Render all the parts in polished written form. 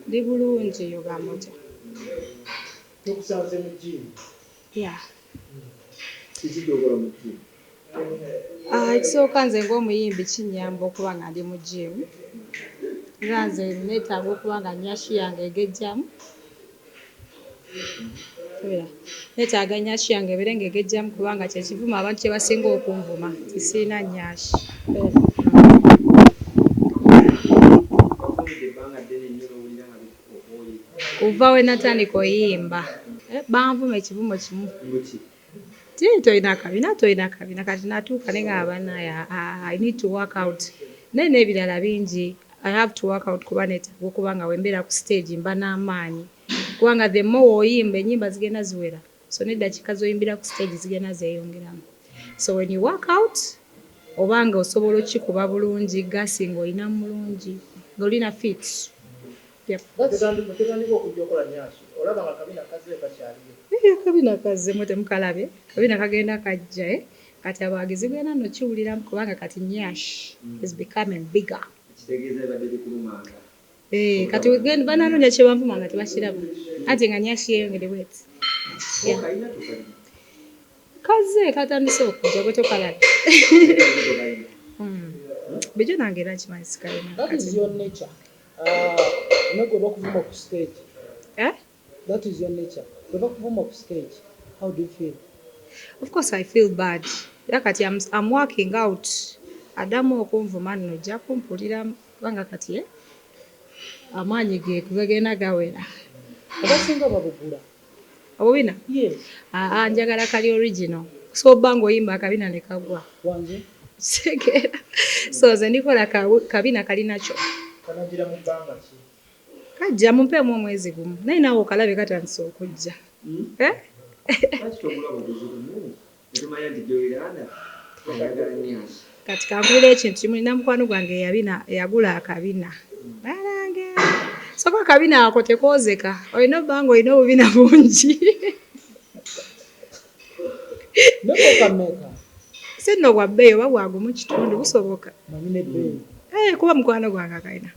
Ndi bulungi yogamba otya? Yeah. Ekisooka nze ng'omuyimbi kinyamba okuba nga ndi mu gym. Era nze neetaaga okuba nga nnyashi yange egejjamu. Neetaaga nnyashi yange ebeere ng'egejjamu kubanga kye kivumo abantu kye basinga okunvuma nti sirina nnyashi. Kuva we natandika oyimba banvuma ekivumo kimu. Toyina kabina kati natuuka ne ngamba bannaye I need to work out. Naye n'ebirala bingi I have to work out kuba neetaaga okuba nga wembeera ku stage mba n'amaanyi. Kubanga the more oyimba ennyimba zigenda ziwera. So n'eddakiika z'oyimbira ku stage zigenda zeeyongeramu. So when you work out obanga osobola okikuba bulungi gasinga olina mulungi ng'olina fit. Yep. Kabina kazze mwe temukalabye. Kabina kagenda kajja kati abawagizi gena no kiwulira kubanga kati nyash is becoming bigger. Kati genda bananoonya kye banvuma nga tebakiraba. Ate nga nyashi yeyongere bweti. Kaze katandise okujja gwe tokalabye. Bijo nange era kimanyi sikalina. That is your nature. Go back to stage. That is your nature. Go back to stage. How do you feel? Of course I feel bad. Kati I'm working out. Adamu okunvuma nno jja kumpulira kubanga kati amaanyi ge kugenda gawera. Abasinga babugula. Obubina? Yes. Njagala kali original. So bango oyimba akabina ne kagwa. Wanze? Segera. So ze ndikola kabina kali nacho. Kanajira mu bbanga ki? Kajja mumpe mu omwezi gumu. Naye nawe okalabe katandise okujja. Kati kangula ekintu kimu nina mukwano gwange yagula akabina. Balange. Soko akabina ako tekoozeka. Olina obbanga olina obubina bungi. Noko kameka. Sinno bwa bbeeyi oba bwagumu kitundu busoboka. Manyine bbeeyi. Kuba mukwano gwange akayina.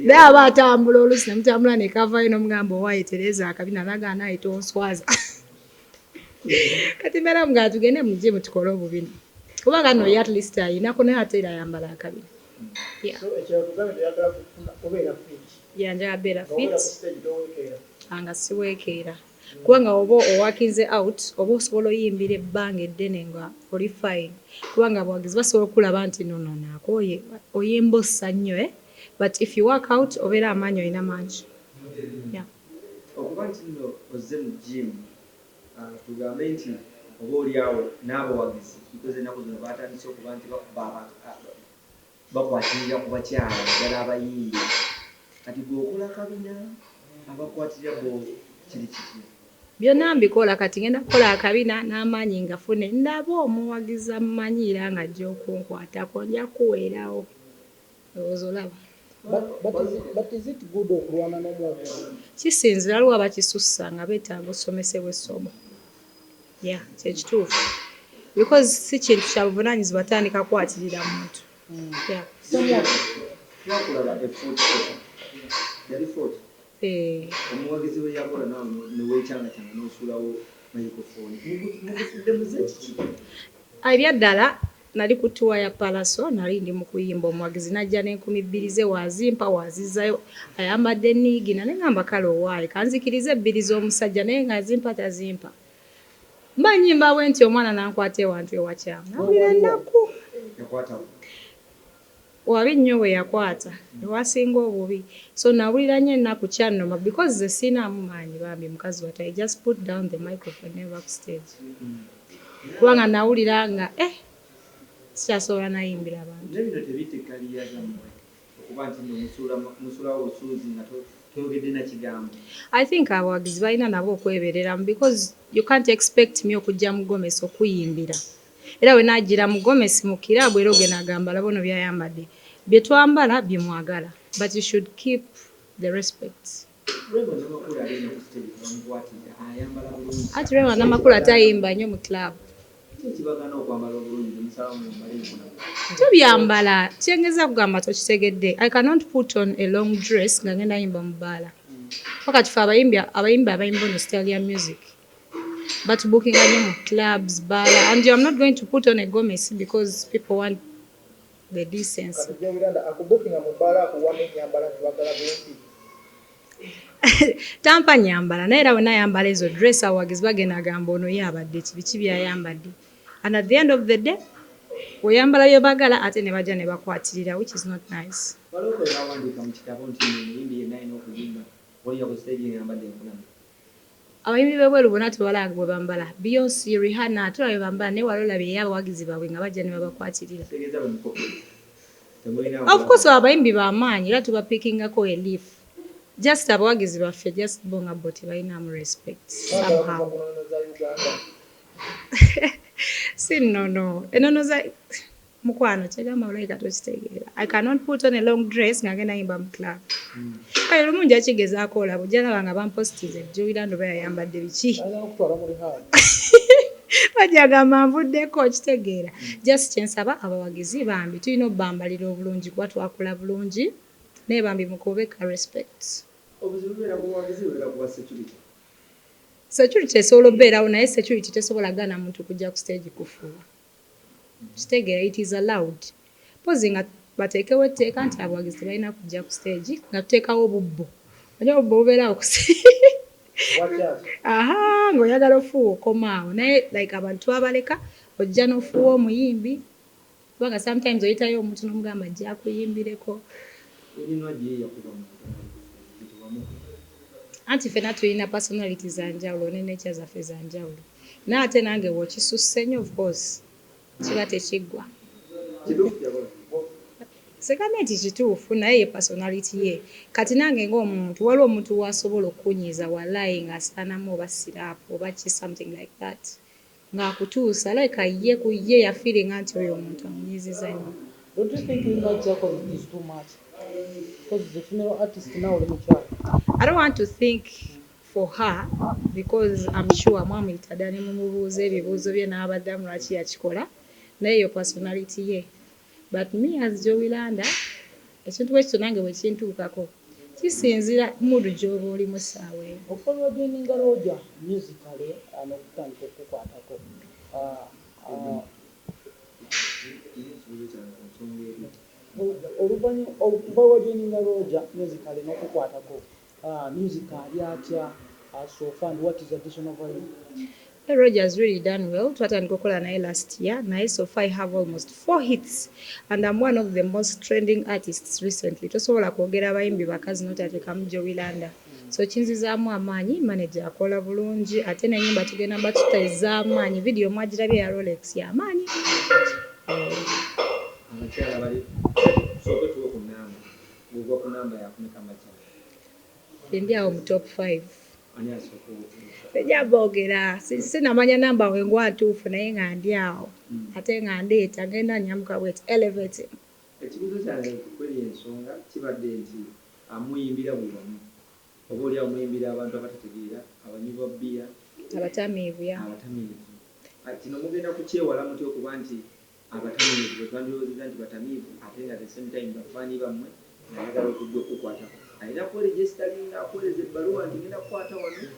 Naye aba atambula oluusi nemutambula ne kavayo n'omugamba owaaye Tereza akabina nagaana ayita onswaza. Kati mbeera nga tugende mu gym tukole obubina. Kubanga nno at least ayinako naye ate era ayambala akabina. Njagala beera fit. Nga siweekeera. Kubanga oba owakinze out oba osobola oyimbira ebbanga eddene nga oli fine. Kubanga abawagizi basobola okulaba nti nono nakooye oyimba ossa nnyo but if you work out obeera amaanyi olina mangi. Okuba nti nno ozze mu gym tugambe nti oba oliawo n'abawagizi because ennaku zino batandise okuba nti bakwatirira ku bakyala ddala abayiiya kati gweokola kabina abakwatirira bo kiri kiti byonna mbikola kati ngenda kukola akabina n'amaanyi ngafune ndaba omuwagizi amumanyiira nga ajja okunkwatako nja kuweerawo olaba. But is it good okulwana n'omuwagizi? Kisinzira waliwo abakisussa nga beetaaga osomesebwa essomo. Kyekituufu. Because si kintu kya buvunaanyizibwa tandika kukwatirira muntu. Omuwagizi we yakola nawe neweekyangachanga n'osuulawo microphone. Ebyaddala nali ku tuwa ya Palaso nali ndi mu kuyimba omuwagizi najja n'2,000 ze wazimpa wazizayo ayambadde niigina ne ngamba kale owaaye kanzikirize 2 z'omusajja naye nga azimpa tazimpa. Mba nnyimba bwe nti omwana nankwata ewantu ewakyamu. Nawulira ennaku. Wabi nnyo we yakwata newasinga obubi. So nawulira nnyo ennaku kyannoma because ze siinaamu maanyi bambi mukazi wato I just put down the microphone ne backstage. Kubanga nawulira nga sikyasobola nayimbira abantu. Nebino tebitekaliya zammwe okuba nti musulawo osuuzi nga toyogedde na kigambo. I think abawagizi balina nabo okwebereramu because you can't expect me okujja mu gomesi okuyimbira. Era we najjira mu gomesi mu kiraabu era ogenda agamba labono byayambadde. Bye twambala bye mwagala. But you should keep the respect. Ati Rema Namakula atayimba nnyo mu club. Tubyambala kyengeza kugamba tokitegedde. I cannot put on a long dress nga ngenda yimba mu bbaala. Wakati fe abayimbi abayimba ono style ya music. But booking mu clubs, bala, and I'm not going to put on a gomesi because people want the decency. Tampa nyambala naye era bwe nayambala ezo dress abawagizi bagenda agamba ono ye abadde biki byayambadde. And at the end of the day, oyambala bye bagala ate ne bajja ne bakwatirira, which is not nice. Abayimbi b'ebweru bonna tebalaga bwe bambala. Beyonce, Rihanna, tulaba bwe bambala naye wali olabye ye abawagizi baabwe nga bajja ne babakwatirira. Of course abayimbi b'amaanyi era tubapikingako a leaf. Just abawagizi baffe just bo nga bo tebalinamu respect somehow. Si nono. Enono za mukwano kyegamba olabika tokitegeera. I cannot put on a long dress nga ngenda yimba mu club. Kale lumu nja kigezaako olaba ojja laba nga bampositize Jowy Landa oba yayambadde biki. Bajja gamba nvuddeko kitegeera. Just kyensaba abawagizi bambi tulina obbambalira obulungi kuba twakula bulungi naye bambi mukobeka respect. Security esobola obeerawo naye security tesobola gaana muntu kujja ku stage kufuuwa. Kitegeera it is allowed. Pozi nga bateekewo etteeka nti abawagizi tebalina kujja ku stage nga tuteekawo obubbo. Onywa obubbo bubeerawo ku stage. Aha, ng'oyagala ofuuwa okomaawo naye like abantu abaleka ojja n'ofuuwa omuyimbi kubanga sometimes oyitayo omuntu n'omugamba ajja akuyimbireko. Anti ffenna tulina personality za njawulo ne nature zaffe za njawulo. Naye ate nange bw'okisusse nnyo of course kiba tekiggwa. Segambe nti kituufu naye ye personality ye. Kati nange ng'omuntu waliwo omuntu wasobola okunyiiza wallahi ng'asaanamu oba siraapu oba ki something like that. Ng'akutuusa like ye ku ye yafiiringa nti oyo omuntu amunyiiziza nnyo. Don't you think Lina Jacob is too much? Because the female artist now in the I don't want to think for her because I'm sure mwami itadani mumubuuza ebibuuzo bye n'abaddamu lwaki yakikola naye yo personality ye. But me as Jowy Landa, ekintu bwekityo nange bwe kintuukako kisinzira mudu gy'oba olimu ssaawa eyo. Okukolwa Landa Alabudde musically n'okutandika okukwatako. Oluvannyuma okukolwa Landa Alabudde musically n'okukwatako. Musically atya so far and what is additional value? Roger has really done well. Twatandika okukola naye last year. Naye so far I have almost 4 hits and I'm one of the most trending artists recently. Tosobola kwogera abayimbi bakazi n'otateekamu Jowy Landa. So kinzizaamu amaanyi manager akola bulungi ate n'ennyimba tugenda batutayizza amaanyi. Video mwagirabye ya Rolex ya amaanyi. Abakyala bali soke tuwe ku namba. Bw'ogwa ku namba yafunika amakyala. Ndi awo mu top 5. Ani asoko Tejabogera sinamanya namba wengwa ntuufu naye nga ndi awo ate nga ndeeta ngenda nyamuka bwet elevate. Ekibuuzo kyange kweri ensonga kibadde nti amuyimbira buli wamu oba oli amuyimbira abantu abatategeera abanywi ba bbiya abatamiivu ya abatamiivu. Kino mugenda kukyewala muti okuba nti abatamiivu bwe twandiroozeza nti batamiivu ate nga the same time bafaani bammwe nayagala okujja okukwatako. Ayina kuregisteringa akoleza ebbaluwa nti ngenda kukwata wano.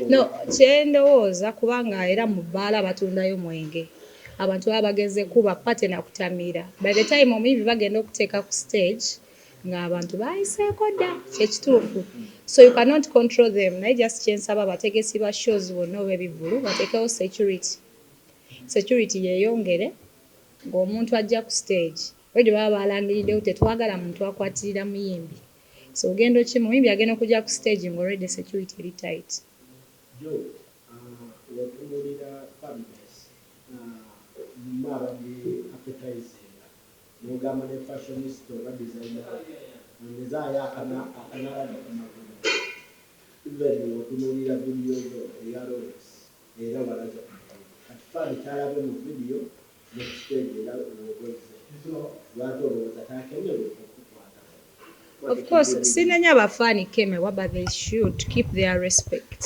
No, kyendowooza kubanga era mu bbaala batundayo mwenge. Abantu baba bageze kuba pate na kutamiira. By the time omuyimbi bagenda okuteeka ku stage ng'abantu bayiseeko dda kyekituufu. So you cannot control them. Naye just kyensaba bategesi ba shows bonna oba ebivulu bateekewo security. Security yeeyongere ng'omuntu ajja ku stage. Already baba balangiriddewo tetwagala muntu akwatirira muyimbi. So ogenda ki muyimbi agenda okujja ku stage nga already security eri tight. Joe, watunuulira fabulous mwabadde appetizing n'ogamba ne fashionist oba designer ngezaayo akanalabba ku magulu even watunuulira vidiyo zo eya Rolex era walaza kati faani kyalabe mu vidiyo nekustage era owogoze lwaki olowooza takemerwa okukwata. Of course sinenya abafaani kemebwa but they should keep their respect.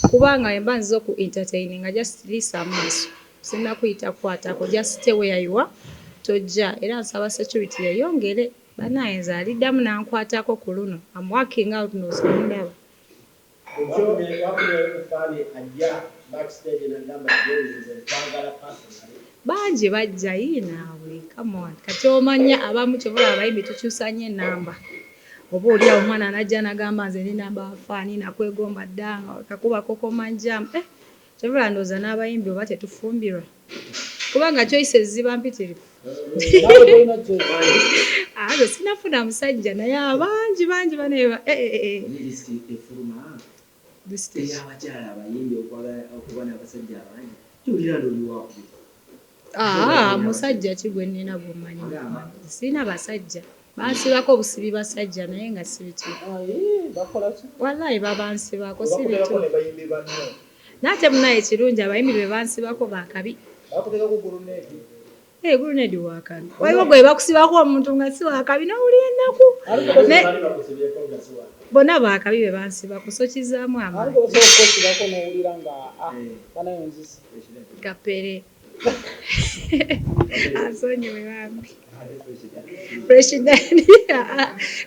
Kubanga emba nziza oku entertaining just lisa amaaso sinna kuyita kukwatako just stay where you are tojja era nsaba security yeyongere banaye nze aliddamu nankwatako ku luno I'm working out n'osomundaba bangi bajja yinaawe come on kati omanya abamu kyobola abayimbi tukyusa nnyo enamba oba oliawo omwana najja nagamba nze ni namba wafaani nakwegomba ddanga kakuba kokomanjamu kyobola ndooza n'abayimbi oba tetufumbirwa kubanga choices ziba mpitirivu azo sinafuna musajja naye abangi baneba abakyala abayimbi okubona abasajja abangi kyolira ndoliwaku musajja kigwe nina bwomanyi sina basajja bansibako obusibi basajja naye nga si bituufu wallahi babansibako si bituufu nate munaye kirungi abayimbi bwe bansibako bakabi gulunedi wakabi waliwo gwe bakusibako omuntu nga si wakabi nowuli ennaku bonna bakabi be bansibako so kizaamu amaanyi kapere asonyiwe bambi president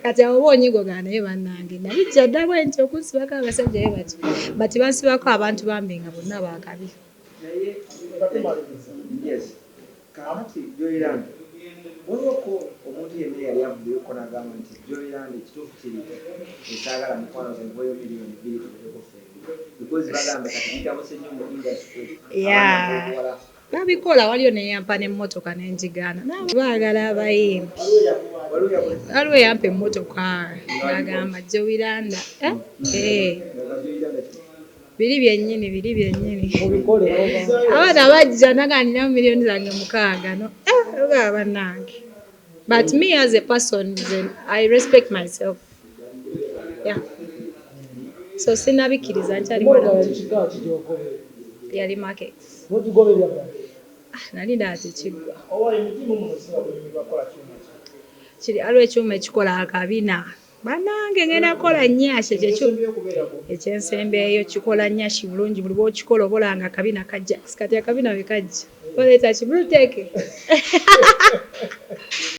kati abo bonyigo gana naye bannange nabijja dda bwenti okunsibako abasajja be bati bansibako abantu bambi nga bonna bakabi kakati Jowy Landa waliwo omuntu yenna yali avuddeko n'agamba nti Jowy Landa ekituufu kiri esaagala mukwano ze nvoyo miliyoni 2 tulekeko ffembi because bagamba kati bitabuse nnyo mu industry babikola waliyo neyampa n'emmotoka n'enjigaana baagala abayimbi waliwo yampa emmotoka n'agamba Jowy Landa biri byennyini abaana bajja naganira mu miliyoni zange 6 no oba bannange but me as a person I respect myself so sinabikiriza nkyali yali market nali ndaate kiggwa kiri aliwo ekyuma ekikola akabina bannange ngenda kola nnyashe ekyensembeeyo kikola nnyashi bulungi buli bwokikola obolanga akabina kajja kati akabina bwe kajja oleeta ki buluteke